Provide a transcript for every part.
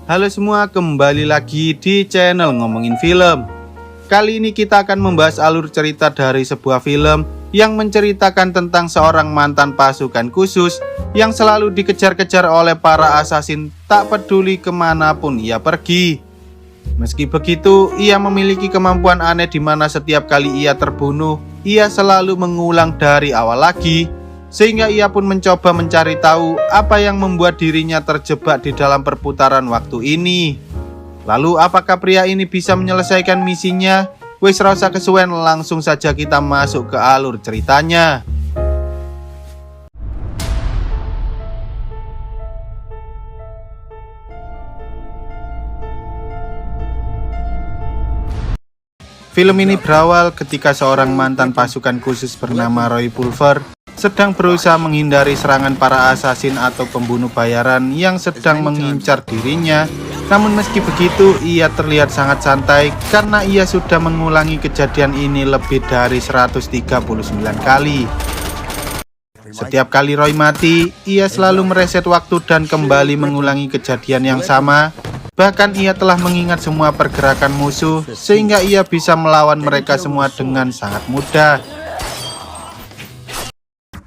Halo semua, kembali lagi di channel Ngomongin Film. Kali ini kita akan membahas alur cerita dari sebuah film yang menceritakan tentang seorang mantan pasukan khusus yang selalu dikejar-kejar oleh para asasin tak peduli kemanapun ia pergi. Meski begitu, ia memiliki kemampuan aneh di mana setiap kali ia terbunuh, ia selalu mengulang dari awal lagi. Sehingga ia pun mencoba mencari tahu apa yang membuat dirinya terjebak di dalam perputaran waktu ini. Lalu apakah pria ini bisa menyelesaikan misinya? Wis rasa kesuwen, langsung saja kita masuk ke alur ceritanya. Film ini berawal ketika seorang mantan pasukan khusus bernama Roy Pulver sedang berusaha menghindari serangan para asasin atau pembunuh bayaran yang sedang mengincar dirinya. Namun meski begitu, ia terlihat sangat santai karena ia sudah mengulangi kejadian ini lebih dari 139 kali. Setiap kali Roy mati, ia selalu mereset waktu dan kembali mengulangi kejadian yang sama. Bahkan ia telah mengingat semua pergerakan musuh sehingga ia bisa melawan mereka semua dengan sangat mudah.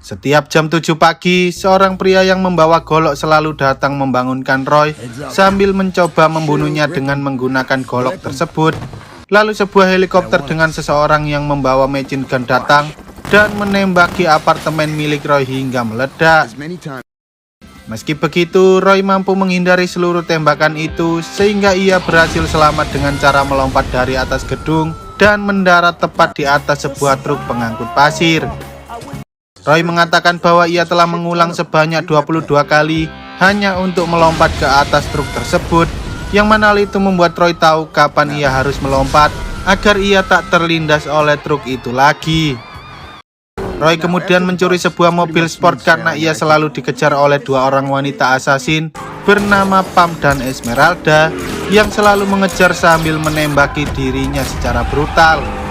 Setiap jam 7 pagi, seorang pria yang membawa golok selalu datang membangunkan Roy sambil mencoba membunuhnya dengan menggunakan golok tersebut. Lalu sebuah helikopter dengan seseorang yang membawa machine gun datang dan menembaki apartemen milik Roy hingga meledak. Meski begitu, Roy mampu menghindari seluruh tembakan itu sehingga ia berhasil selamat dengan cara melompat dari atas gedung dan mendarat tepat di atas sebuah truk pengangkut pasir. Roy mengatakan bahwa ia telah mengulang sebanyak 22 kali hanya untuk melompat ke atas truk tersebut, yang mana hal itu membuat Roy tahu kapan ia harus melompat agar ia tak terlindas oleh truk itu lagi. Roy kemudian mencuri sebuah mobil sport karena ia selalu dikejar oleh dua orang wanita asasin bernama Pam dan Esmeralda yang selalu mengejar sambil menembaki dirinya secara brutal.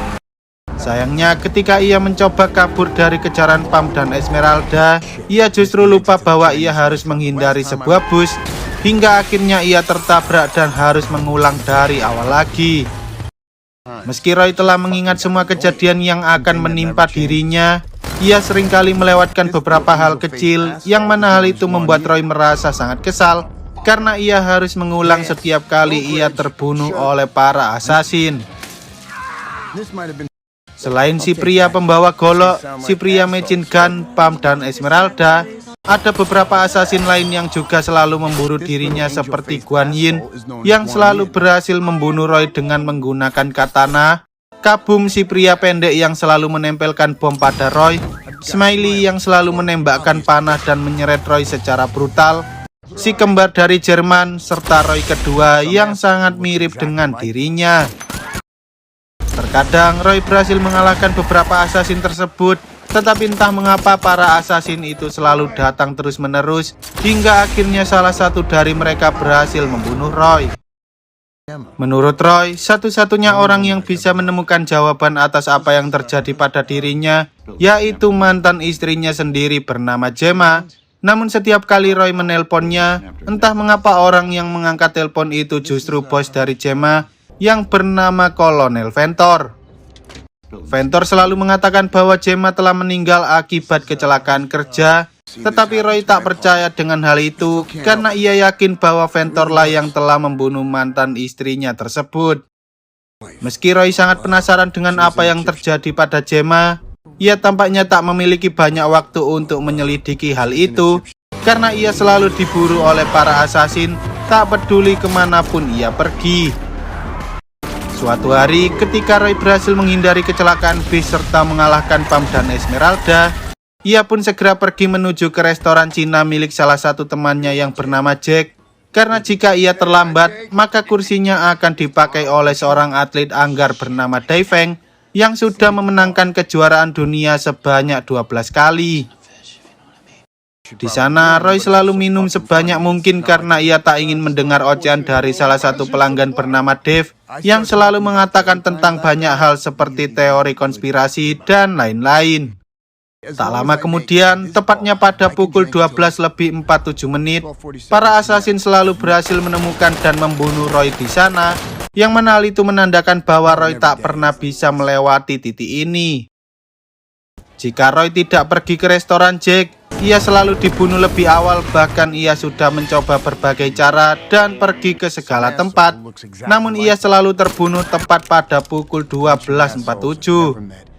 Sayangnya ketika ia mencoba kabur dari kejaran Pam dan Esmeralda, ia justru lupa bahwa ia harus menghindari sebuah bus, hingga akhirnya ia tertabrak dan harus mengulang dari awal lagi. Meski Roy telah mengingat semua kejadian yang akan menimpa dirinya, ia seringkali melewatkan beberapa hal kecil, yang mana hal itu membuat Roy merasa sangat kesal karena ia harus mengulang setiap kali ia terbunuh oleh para asasin. Selain si pria pembawa golok, si pria machine gun, Pam dan Esmeralda, ada beberapa asasin lain yang juga selalu memburu dirinya seperti Guan Yin yang selalu berhasil membunuh Roy dengan menggunakan katana, Kabum si pria pendek yang selalu menempelkan bom pada Roy, Smiley yang selalu menembakkan panah dan menyeret Roy secara brutal, si kembar dari Jerman, serta Roy kedua yang sangat mirip dengan dirinya. Terkadang Roy berhasil mengalahkan beberapa asasin tersebut, tetapi entah mengapa para asasin itu selalu datang terus-menerus hingga akhirnya salah satu dari mereka berhasil membunuh Roy. Menurut Roy, satu-satunya orang yang bisa menemukan jawaban atas apa yang terjadi pada dirinya yaitu mantan istrinya sendiri bernama Gemma. Namun setiap kali Roy menelponnya, entah mengapa orang yang mengangkat telepon itu justru bos dari Gemma yang bernama Kolonel Ventor. Ventor selalu mengatakan bahwa Gemma telah meninggal akibat kecelakaan kerja, tetapi Roy tak percaya dengan hal itu karena ia yakin bahwa Ventor lah yang telah membunuh mantan istrinya tersebut. Meski Roy sangat penasaran dengan apa yang terjadi pada Gemma, ia tampaknya tak memiliki banyak waktu untuk menyelidiki hal itu karena ia selalu diburu oleh para asasin tak peduli kemanapun ia pergi. Suatu hari, ketika Roy berhasil menghindari kecelakaan bis serta mengalahkan Pam dan Esmeralda, ia pun segera pergi menuju ke restoran Cina milik salah satu temannya yang bernama Jack, karena jika ia terlambat, maka kursinya akan dipakai oleh seorang atlet anggar bernama Dai Feng yang sudah memenangkan kejuaraan dunia sebanyak 12 kali. Di sana, Roy selalu minum sebanyak mungkin karena ia tak ingin mendengar ocehan dari salah satu pelanggan bernama Dave yang selalu mengatakan tentang banyak hal seperti teori konspirasi dan lain-lain. Tak lama kemudian, tepatnya pada pukul 12:47, para assassin selalu berhasil menemukan dan membunuh Roy di sana, yang mana hal itu menandakan bahwa Roy tak pernah bisa melewati titik ini. Jika Roy tidak pergi ke restoran Jack, ia selalu dibunuh lebih awal, bahkan ia sudah mencoba berbagai cara dan pergi ke segala tempat, namun ia selalu terbunuh tepat pada pukul 12:47.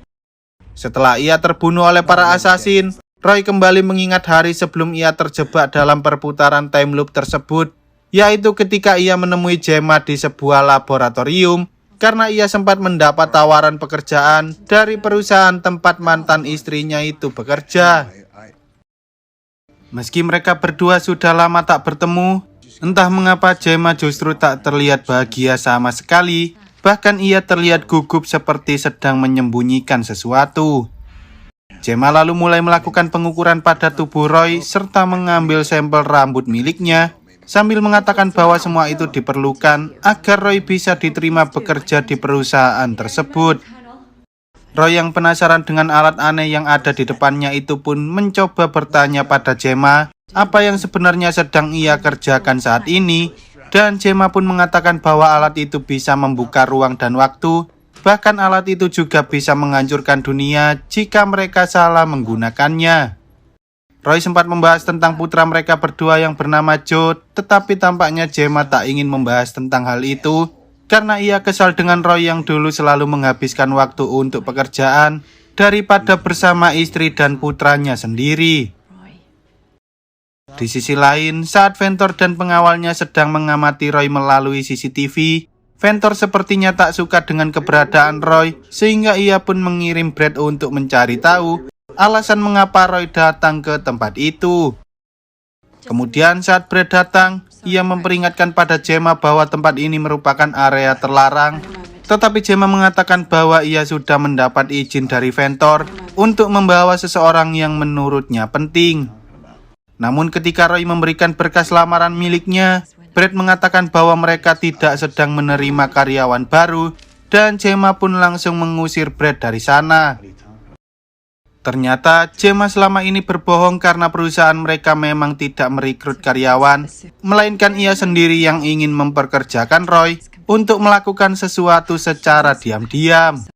Setelah ia terbunuh oleh para assassin, Roy kembali mengingat hari sebelum ia terjebak dalam perputaran time loop tersebut, yaitu ketika ia menemui Gemma di sebuah laboratorium karena ia sempat mendapat tawaran pekerjaan dari perusahaan tempat mantan istrinya itu bekerja. Meski mereka berdua sudah lama tak bertemu, entah mengapa Gemma justru tak terlihat bahagia sama sekali. Bahkan ia terlihat gugup seperti sedang menyembunyikan sesuatu. Gemma lalu mulai melakukan pengukuran pada tubuh Roy serta mengambil sampel rambut miliknya, sambil mengatakan bahwa semua itu diperlukan agar Roy bisa diterima bekerja di perusahaan tersebut. Roy yang penasaran dengan alat aneh yang ada di depannya itu pun mencoba bertanya pada Gemma apa yang sebenarnya sedang ia kerjakan saat ini. Dan Gemma pun mengatakan bahwa alat itu bisa membuka ruang dan waktu, bahkan alat itu juga bisa menghancurkan dunia jika mereka salah menggunakannya. Roy sempat membahas tentang putra mereka berdua yang bernama Joe, tetapi tampaknya Gemma tak ingin membahas tentang hal itu, karena ia kesal dengan Roy yang dulu selalu menghabiskan waktu untuk pekerjaan, daripada bersama istri dan putranya sendiri. Di sisi lain, saat Ventor dan pengawalnya sedang mengamati Roy melalui CCTV, Ventor sepertinya tak suka dengan keberadaan Roy, sehingga ia pun mengirim Brad untuk mencari tahu alasan mengapa Roy datang ke tempat itu. Kemudian saat Brad datang, ia memperingatkan pada Gemma bahwa tempat ini merupakan area terlarang, tetapi Gemma mengatakan bahwa ia sudah mendapat izin dari Ventor untuk membawa seseorang yang menurutnya penting. Namun ketika Roy memberikan berkas lamaran miliknya, Brad mengatakan bahwa mereka tidak sedang menerima karyawan baru, dan Gemma pun langsung mengusir Brad dari sana. Ternyata Gemma selama ini berbohong karena perusahaan mereka memang tidak merekrut karyawan, melainkan ia sendiri yang ingin memperkerjakan Roy untuk melakukan sesuatu secara diam-diam.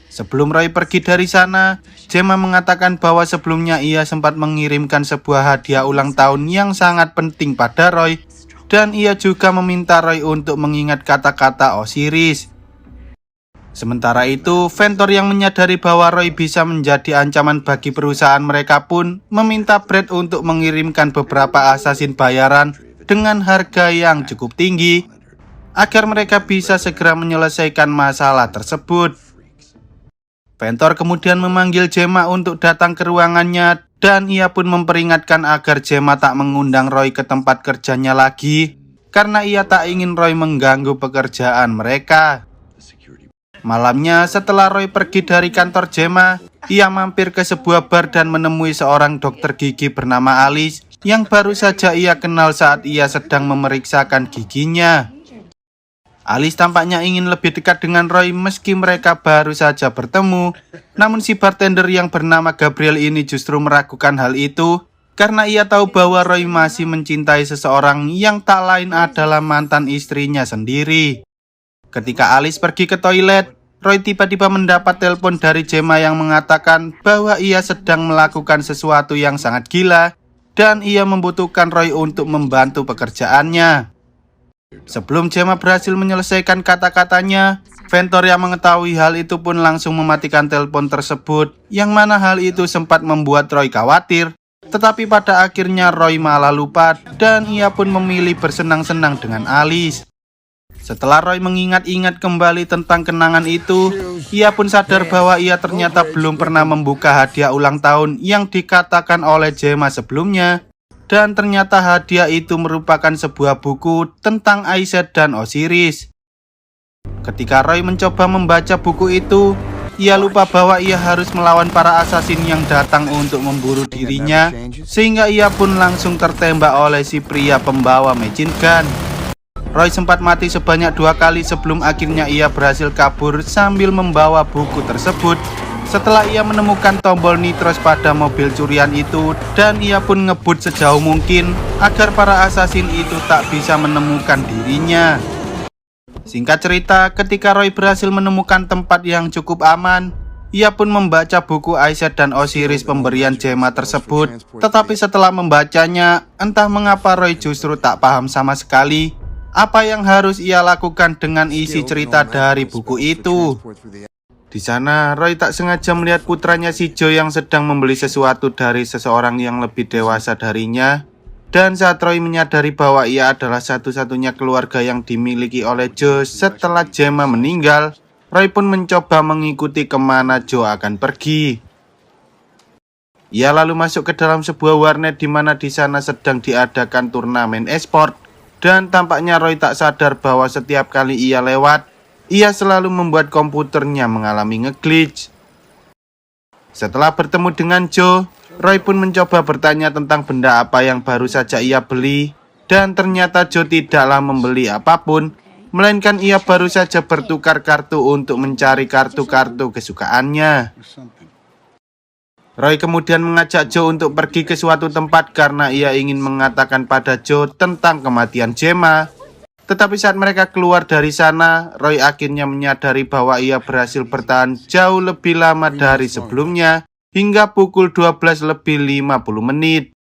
Sebelum Roy pergi dari sana, Gemma mengatakan bahwa sebelumnya ia sempat mengirimkan sebuah hadiah ulang tahun yang sangat penting pada Roy, dan ia juga meminta Roy untuk mengingat kata-kata Osiris. Sementara itu, Ventor yang menyadari bahwa Roy bisa menjadi ancaman bagi perusahaan mereka pun meminta Brad untuk mengirimkan beberapa assassin bayaran dengan harga yang cukup tinggi, agar mereka bisa segera menyelesaikan masalah tersebut. Ventor kemudian memanggil Gemma untuk datang ke ruangannya, dan ia pun memperingatkan agar Gemma tak mengundang Roy ke tempat kerjanya lagi, karena ia tak ingin Roy mengganggu pekerjaan mereka. Malamnya setelah Roy pergi dari kantor Gemma, ia mampir ke sebuah bar dan menemui seorang dokter gigi bernama Alice yang baru saja ia kenal saat ia sedang memeriksakan giginya. Alice tampaknya ingin lebih dekat dengan Roy meski mereka baru saja bertemu, namun si bartender yang bernama Gabriel ini justru meragukan hal itu karena ia tahu bahwa Roy masih mencintai seseorang yang tak lain adalah mantan istrinya sendiri. Ketika Alice pergi ke toilet, Roy tiba-tiba mendapat telepon dari Gemma yang mengatakan bahwa ia sedang melakukan sesuatu yang sangat gila dan ia membutuhkan Roy untuk membantu pekerjaannya. Sebelum Gemma berhasil menyelesaikan kata-katanya, Ventor yang mengetahui hal itu pun langsung mematikan telepon tersebut, yang mana hal itu sempat membuat Roy khawatir. Tetapi pada akhirnya Roy malah lupa dan ia pun memilih bersenang-senang dengan Alice. Setelah Roy mengingat-ingat kembali tentang kenangan itu, ia pun sadar bahwa ia ternyata belum pernah membuka hadiah ulang tahun yang dikatakan oleh Gemma sebelumnya. Dan ternyata hadiah itu merupakan sebuah buku tentang Aisha dan Osiris. Ketika Roy mencoba membaca buku itu, ia lupa bahwa ia harus melawan para assassin yang datang untuk memburu dirinya, sehingga ia pun langsung tertembak oleh si pria pembawa machine gun. Roy sempat mati sebanyak 2 kali sebelum akhirnya ia berhasil kabur sambil membawa buku tersebut, Setelah ia menemukan tombol nitros pada mobil curian itu, dan ia pun ngebut sejauh mungkin agar para asasin itu tak bisa menemukan dirinya. Singkat cerita, ketika Roy berhasil menemukan tempat yang cukup aman, ia pun membaca buku Iset dan Osiris pemberian Gemma tersebut. Tetapi setelah membacanya, entah mengapa Roy justru tak paham sama sekali apa yang harus ia lakukan dengan isi cerita dari buku itu. Di sana, Roy tak sengaja melihat putranya si Joe yang sedang membeli sesuatu dari seseorang yang lebih dewasa darinya. Dan saat Roy menyadari bahwa ia adalah satu-satunya keluarga yang dimiliki oleh Joe setelah Gemma meninggal, Roy pun mencoba mengikuti kemana Joe akan pergi. Ia lalu masuk ke dalam sebuah warnet di mana di sana sedang diadakan turnamen e-sport. Dan tampaknya Roy tak sadar bahwa setiap kali ia lewat, ia selalu membuat komputernya mengalami nge-glitch. Setelah bertemu dengan Joe, Roy pun mencoba bertanya tentang benda apa yang baru saja ia beli. Dan ternyata Joe tidaklah membeli apapun, melainkan ia baru saja bertukar kartu untuk mencari kartu-kartu kesukaannya. Roy kemudian mengajak Joe untuk pergi ke suatu tempat karena ia ingin mengatakan pada Joe tentang kematian Gemma. Tetapi saat mereka keluar dari sana, Roy akhirnya menyadari bahwa ia berhasil bertahan jauh lebih lama dari sebelumnya, hingga pukul 12 lebih 50 menit.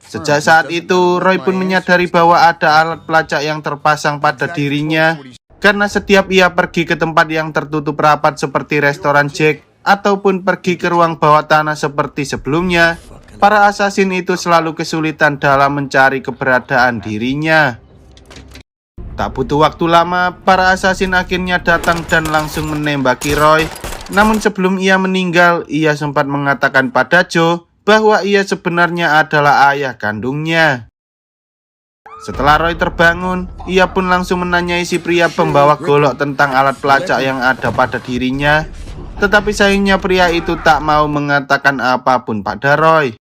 Sejak saat itu, Roy pun menyadari bahwa ada alat pelacak yang terpasang pada dirinya, karena setiap ia pergi ke tempat yang tertutup rapat seperti restoran Jack, ataupun pergi ke ruang bawah tanah seperti sebelumnya, para asasin itu selalu kesulitan dalam mencari keberadaan dirinya. Tak butuh waktu lama, para asasin akhirnya datang dan langsung menembaki Roy. Namun sebelum ia meninggal, ia sempat mengatakan pada Joe bahwa ia sebenarnya adalah ayah kandungnya. Setelah Roy terbangun, ia pun langsung menanyai si pria pembawa golok tentang alat pelacak yang ada pada dirinya. Tetapi sayangnya pria itu tak mau mengatakan apapun pada Roy.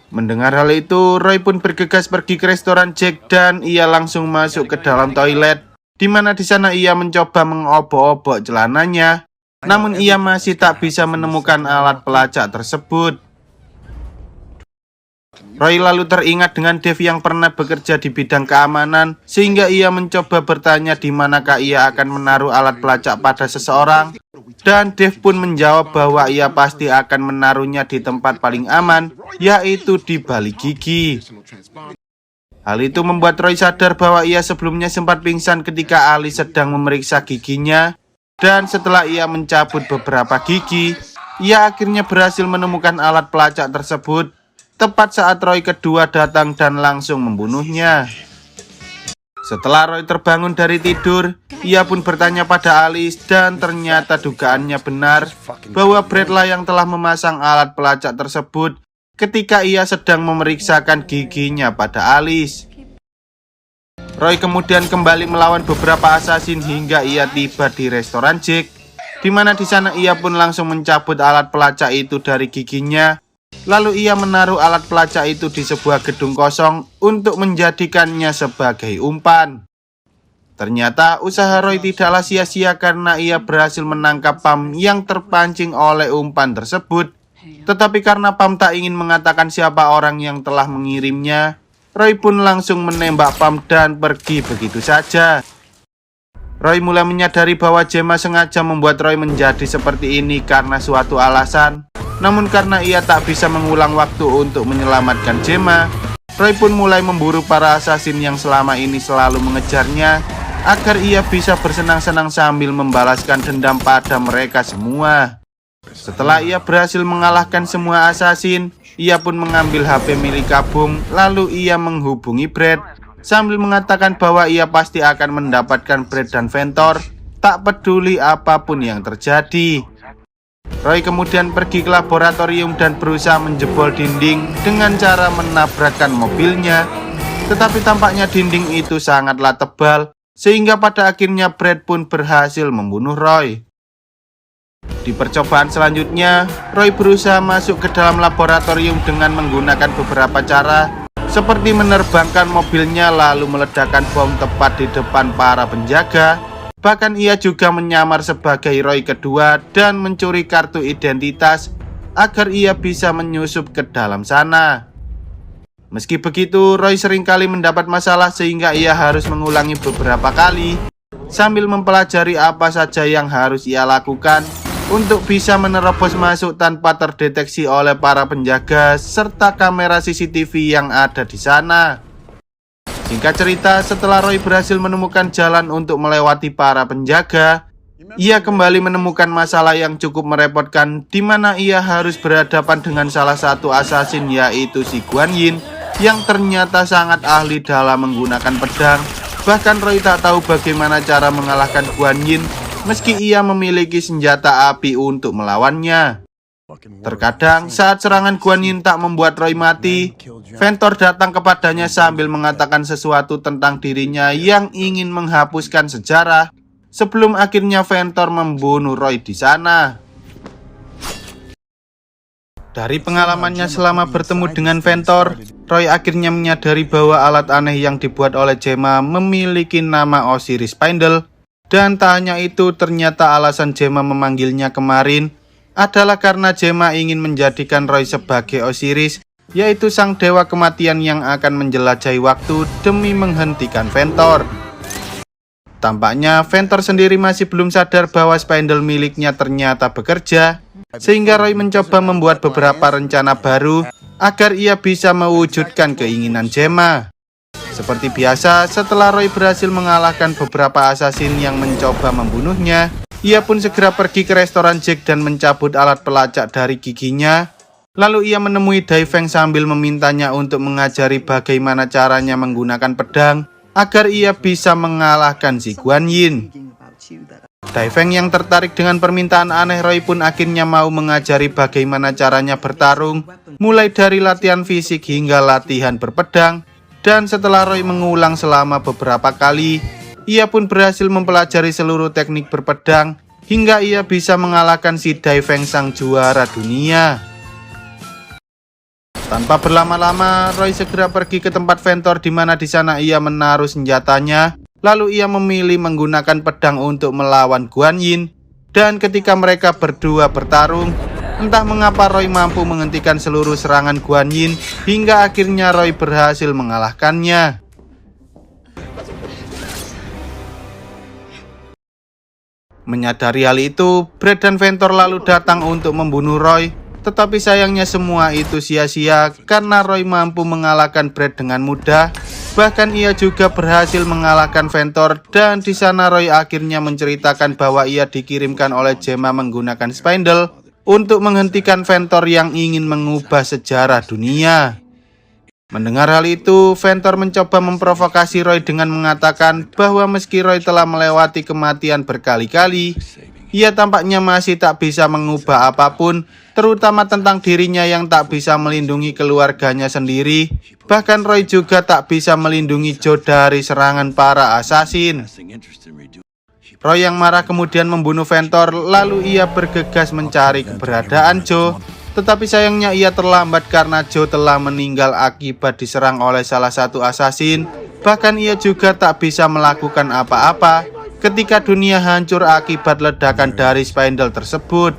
Mendengar hal itu, Roy pun bergegas pergi ke restoran Jack dan ia langsung masuk ke dalam toilet, di mana di sana ia mencoba mengobok-obok celananya. Namun ia masih tak bisa menemukan alat pelacak tersebut. Roy lalu teringat dengan Dave yang pernah bekerja di bidang keamanan, sehingga ia mencoba bertanya di manakah ia akan menaruh alat pelacak pada seseorang. Dan Dave pun menjawab bahwa ia pasti akan menaruhnya di tempat paling aman, yaitu di balik gigi. Hal itu membuat Roy sadar bahwa ia sebelumnya sempat pingsan ketika Alice sedang memeriksa giginya. Dan setelah ia mencabut beberapa gigi, ia akhirnya berhasil menemukan alat pelacak tersebut, tepat saat Roy kedua datang dan langsung membunuhnya. Setelah Roy terbangun dari tidur, ia pun bertanya pada Alice dan ternyata dugaannya benar bahwa Brad lah yang telah memasang alat pelacak tersebut ketika ia sedang memeriksakan giginya pada Alice. Roy kemudian kembali melawan beberapa asasin hingga ia tiba di restoran Jack, di mana di sana ia pun langsung mencabut alat pelacak itu dari giginya. Lalu ia menaruh alat pelacak itu di sebuah gedung kosong untuk menjadikannya sebagai umpan. Ternyata usaha Roy tidaklah sia-sia karena ia berhasil menangkap Pam yang terpancing oleh umpan tersebut. Tetapi karena Pam tak ingin mengatakan siapa orang yang telah mengirimnya, Roy pun langsung menembak Pam dan pergi begitu saja. Roy mulai menyadari bahwa Gemma sengaja membuat Roy menjadi seperti ini karena suatu alasan. Namun karena ia tak bisa mengulang waktu untuk menyelamatkan Gemma, Roy pun mulai memburu para asasin yang selama ini selalu mengejarnya, agar ia bisa bersenang-senang sambil membalaskan dendam pada mereka semua. Setelah ia berhasil mengalahkan semua asasin, ia pun mengambil HP milik Kabum, lalu ia menghubungi Brad, sambil mengatakan bahwa ia pasti akan mendapatkan Brad dan Ventor, tak peduli apapun yang terjadi. Roy kemudian pergi ke laboratorium dan berusaha menjebol dinding dengan cara menabrakkan mobilnya. Tetapi tampaknya dinding itu sangatlah tebal, sehingga pada akhirnya Brad pun berhasil membunuh Roy. Di percobaan selanjutnya, Roy berusaha masuk ke dalam laboratorium dengan menggunakan beberapa cara, seperti menerbangkan mobilnya lalu meledakkan bom tepat di depan para penjaga. Bahkan ia juga menyamar sebagai Roy kedua dan mencuri kartu identitas agar ia bisa menyusup ke dalam sana. Meski begitu, Roy seringkali mendapat masalah sehingga ia harus mengulangi beberapa kali sambil mempelajari apa saja yang harus ia lakukan untuk bisa menerobos masuk tanpa terdeteksi oleh para penjaga serta kamera CCTV yang ada di sana. Singkat cerita, setelah Roy berhasil menemukan jalan untuk melewati para penjaga, ia kembali menemukan masalah yang cukup merepotkan di mana ia harus berhadapan dengan salah satu assassin, yaitu si Guan Yin yang ternyata sangat ahli dalam menggunakan pedang. Bahkan Roy tak tahu bagaimana cara mengalahkan Guan Yin meski ia memiliki senjata api untuk melawannya. Terkadang saat serangan Guan Yin tak membuat Roy mati, Ventor datang kepadanya sambil mengatakan sesuatu tentang dirinya yang ingin menghapuskan sejarah sebelum akhirnya Ventor membunuh Roy di sana. Dari pengalamannya selama bertemu dengan Ventor, Roy akhirnya menyadari bahwa alat aneh yang dibuat oleh Gemma memiliki nama Osiris Spindle. Dan tak hanya itu, ternyata alasan Gemma memanggilnya kemarin adalah karena Gemma ingin menjadikan Roy sebagai Osiris, yaitu sang dewa kematian yang akan menjelajahi waktu demi menghentikan Ventor. Tampaknya Ventor sendiri masih belum sadar bahwa Spindle miliknya ternyata bekerja, sehingga Roy mencoba membuat beberapa rencana baru agar ia bisa mewujudkan keinginan Gemma. Seperti biasa, setelah Roy berhasil mengalahkan beberapa assassin yang mencoba membunuhnya, ia pun segera pergi ke restoran Jack dan mencabut alat pelacak dari giginya. Lalu ia menemui Dai Feng sambil memintanya untuk mengajari bagaimana caranya menggunakan pedang agar ia bisa mengalahkan si Guan Yin. Dai Feng yang tertarik dengan permintaan aneh Roy pun akhirnya mau mengajari bagaimana caranya bertarung, mulai dari latihan fisik hingga latihan berpedang. Dan setelah Roy mengulang selama beberapa kali, ia pun berhasil mempelajari seluruh teknik berpedang hingga ia bisa mengalahkan si Dai Feng sang juara dunia. Tanpa berlama-lama, Roy segera pergi ke tempat Ventor di mana di sana ia menaruh senjatanya. Lalu ia memilih menggunakan pedang untuk melawan Guan Yin. Dan ketika mereka berdua bertarung, entah mengapa Roy mampu menghentikan seluruh serangan Guan Yin hingga akhirnya Roy berhasil mengalahkannya. Menyadari hal itu, Brad dan Ventor lalu datang untuk membunuh Roy. Tetapi sayangnya semua itu sia-sia karena Roy mampu mengalahkan Brad dengan mudah. Bahkan ia juga berhasil mengalahkan Ventor dan di sana Roy akhirnya menceritakan bahwa ia dikirimkan oleh Gemma menggunakan Spindle untuk menghentikan Ventor yang ingin mengubah sejarah dunia. Mendengar hal itu, Ventor mencoba memprovokasi Roy dengan mengatakan bahwa meski Roy telah melewati kematian berkali-kali, ia tampaknya masih tak bisa mengubah apapun, terutama tentang dirinya yang tak bisa melindungi keluarganya sendiri. Bahkan Roy juga tak bisa melindungi Joe dari serangan para assassin. Roy yang marah kemudian membunuh Ventor, lalu ia bergegas mencari keberadaan Joe. Tetapi sayangnya ia terlambat karena Joe telah meninggal akibat diserang oleh salah satu assassin. Bahkan ia juga tak bisa melakukan apa-apa ketika dunia hancur akibat ledakan dari Spindle tersebut.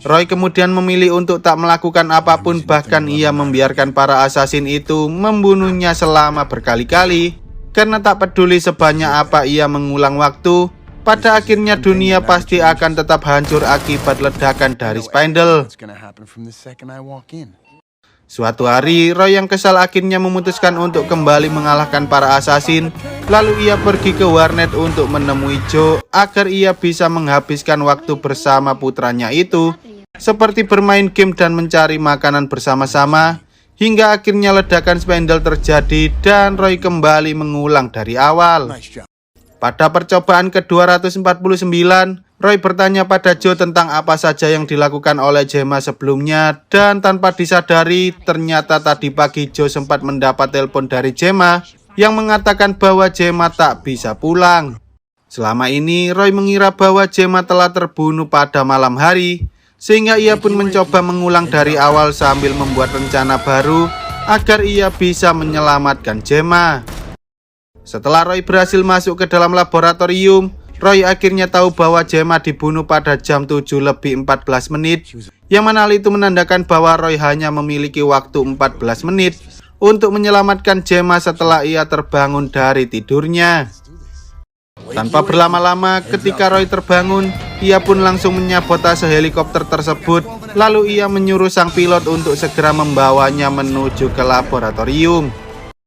Roy kemudian memilih untuk tak melakukan apapun, bahkan ia membiarkan para assassin itu membunuhnya selama berkali-kali. Karena tak peduli sebanyak apa ia mengulang waktu, pada akhirnya dunia pasti akan tetap hancur akibat ledakan dari Spindle. Suatu hari, Roy yang kesal akhirnya memutuskan untuk kembali mengalahkan para assassin. Lalu ia pergi ke warnet untuk menemui Joe agar ia bisa menghabiskan waktu bersama putranya itu, seperti bermain game dan mencari makanan bersama-sama. Hingga akhirnya ledakan Spindle terjadi dan Roy kembali mengulang dari awal. Pada percobaan ke-249, Roy bertanya pada Joe tentang apa saja yang dilakukan oleh Gemma sebelumnya. Dan tanpa disadari, ternyata tadi pagi Joe sempat mendapat telepon dari Gemma yang mengatakan bahwa Gemma tak bisa pulang. Selama ini, Roy mengira bahwa Gemma telah terbunuh pada malam hari, sehingga ia pun mencoba mengulang dari awal sambil membuat rencana baru agar ia bisa menyelamatkan Gemma. Setelah Roy berhasil masuk ke dalam laboratorium, Roy akhirnya tahu bahwa Gemma dibunuh pada jam 7:14 menit, yang mana hal itu menandakan bahwa Roy hanya memiliki waktu 14 menit untuk menyelamatkan Gemma setelah ia terbangun dari tidurnya. Tanpa berlama-lama, ketika Roy terbangun, ia pun langsung menyabotase helikopter tersebut. Lalu ia menyuruh sang pilot untuk segera membawanya menuju ke laboratorium.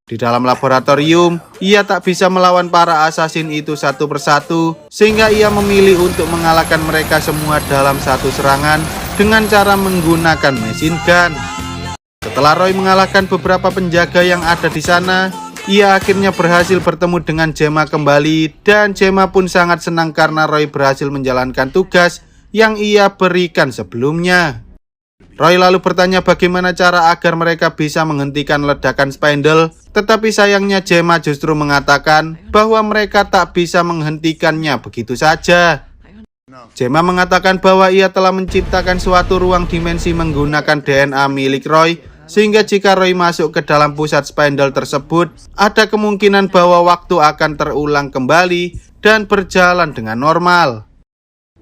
Di dalam laboratorium, ia tak bisa melawan para asasin itu satu persatu, sehingga ia memilih untuk mengalahkan mereka semua dalam satu serangan dengan cara menggunakan machine gun. Setelah Roy mengalahkan beberapa penjaga yang ada di sana, ia akhirnya berhasil bertemu dengan Gemma kembali, dan Gemma pun sangat senang karena Roy berhasil menjalankan tugas yang ia berikan sebelumnya. Roy lalu bertanya bagaimana cara agar mereka bisa menghentikan ledakan spindle, tetapi sayangnya Gemma justru mengatakan bahwa mereka tak bisa menghentikannya begitu saja. Gemma mengatakan bahwa ia telah menciptakan suatu ruang dimensi menggunakan DNA milik Roy, sehingga jika Roy masuk ke dalam pusat spindle tersebut, ada kemungkinan bahwa waktu akan terulang kembali dan berjalan dengan normal.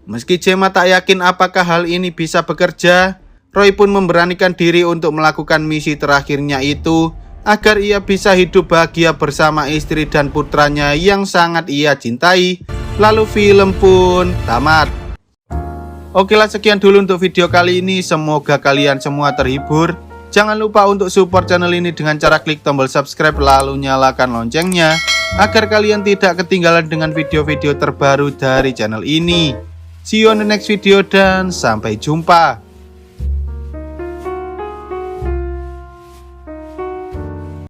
Meski Gemma tak yakin apakah hal ini bisa bekerja, Roy pun memberanikan diri untuk melakukan misi terakhirnya itu, agar ia bisa hidup bahagia bersama istri dan putranya yang sangat ia cintai. Lalu film pun tamat. Oke lah, sekian dulu untuk video kali ini. Semoga kalian semua terhibur. Jangan lupa untuk support channel ini dengan cara klik tombol subscribe lalu nyalakan loncengnya, agar kalian tidak ketinggalan dengan video-video terbaru dari channel ini. See you on the next video dan sampai jumpa.